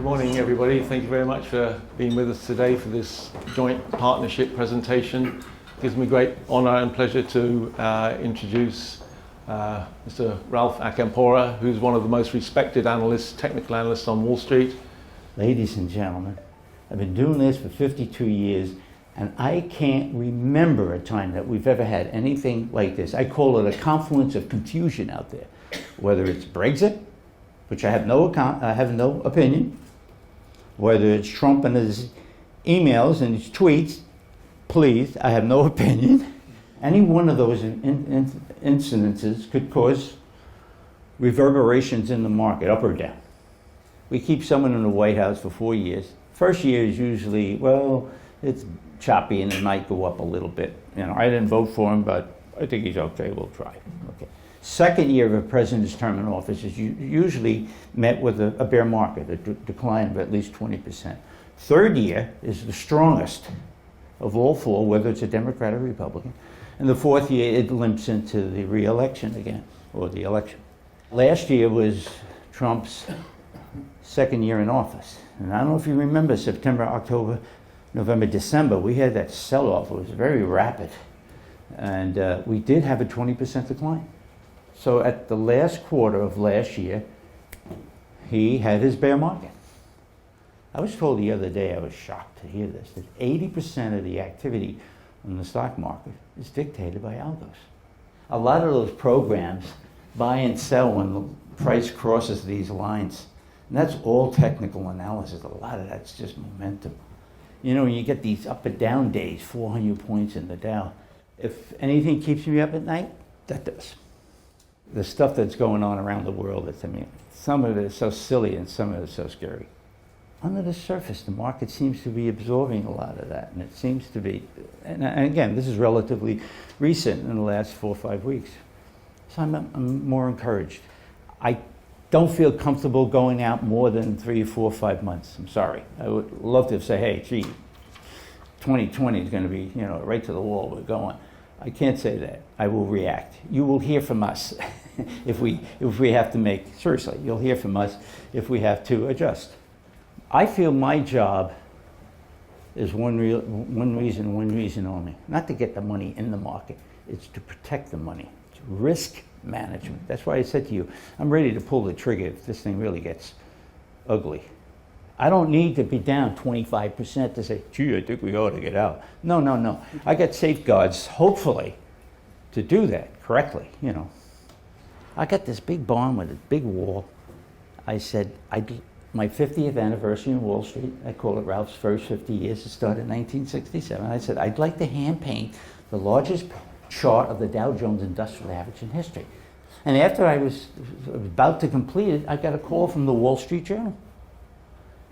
morning, everybody. Thank you very much for being with us today for this joint partnership presentation. It gives me great honor and pleasure to introduce Mr. Ralph Acampora, who's one of the most respected analysts, technical analysts on Wall Street. Ladies and gentlemen, I've been doing this for 52 years, and I can't remember a time that we've ever had anything like this. I call it a confluence of confusion out there, whether it's Brexit, which I have no opinion, whether it's Trump and his emails and his tweets, please, I have no opinion. Any one of those incidences could cause reverberations in the market, up or down. We keep someone in the White House for 4 years. First year is usually, well, it's choppy and it might go up a little bit. You know, I didn't vote for him, but I think he's okay, we'll try. Okay. Second year of a president's term in office is usually met with a bear market, a decline of at least 20%. Third year is the strongest of all four, whether it's a Democrat or Republican. And the fourth year, it limps into the re-election again, or the election. Last year was Trump's second year in office. And I don't know if you remember September, October, November, December, we had that sell-off. It was very rapid. And we did have a 20% decline. So at the last quarter of last year, he had his bear market. I was told the other day, I was shocked to hear this, that 80% of the activity in the stock market is dictated by algos. A lot of those programs buy and sell when the price crosses these lines. And that's all technical analysis. A lot of that's just momentum. You know, when you get these up and down days, 400 points in the Dow, if anything keeps me up at night, that does. The stuff that's going on around the world, some of it is so silly and some of it is so scary. Under the surface, the market seems to be absorbing a lot of that, and it seems to be, and again, this is relatively recent in the last 4 or 5 weeks. So I'm more encouraged. I don't feel comfortable going out more than 3 or 4 or 5 months. I'm sorry. I would love to say, hey, gee, 2020 is going to be, right to the wall, we're going. I can't say that. I will react. You will hear from us if we have to make, seriously, you'll hear from us if we have to adjust. I feel my job is one reason only. Not to get the money in the market, it's to protect the money. It's risk management. That's why I said to you, I'm ready to pull the trigger if this thing really gets ugly. I don't need to be down 25% to say, gee, I think we ought to get out. No. I got safeguards, hopefully, to do that correctly, I got this big barn with a big wall. I said, my 50th anniversary in Wall Street, I call it Ralph's first 50 years. It started in 1967. I said, I'd like to hand paint the largest chart of the Dow Jones Industrial Average in history. And after I was about to complete it, I got a call from the Wall Street Journal.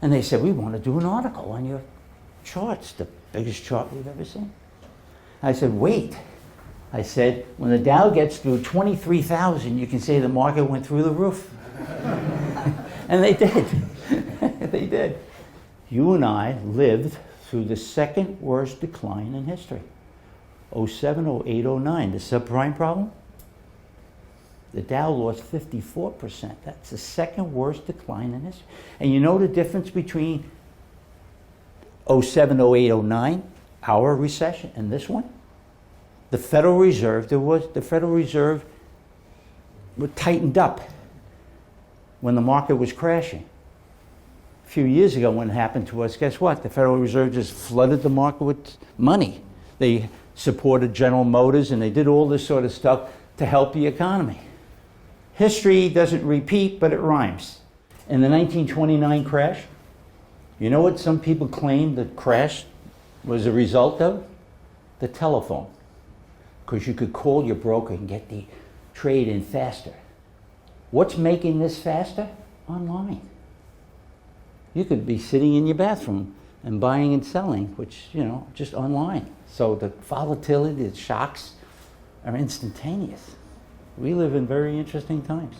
And they said, we want to do an article on your charts, the biggest chart we've ever seen. I said, wait. I said, when the Dow gets through 23,000, you can say the market went through the roof. And they did. They did. You and I lived through the second worst decline in history. 07, 08, 09, the subprime problem. The Dow lost 54%. That's the second worst decline in history. And you know the difference between 07, 08, 09, our recession, and this one? The Federal Reserve was tightened up when the market was crashing. A few years ago when it happened to us, guess what? The Federal Reserve just flooded the market with money. They supported General Motors and they did all this sort of stuff to help the economy. History doesn't repeat, but it rhymes. In the 1929 crash, you know what some people claim the crash was a result of? The telephone. Because you could call your broker and get the trade in faster. What's making this faster? Online. You could be sitting in your bathroom and buying and selling, which, just online. So the volatility, the shocks are instantaneous. We live in very interesting times.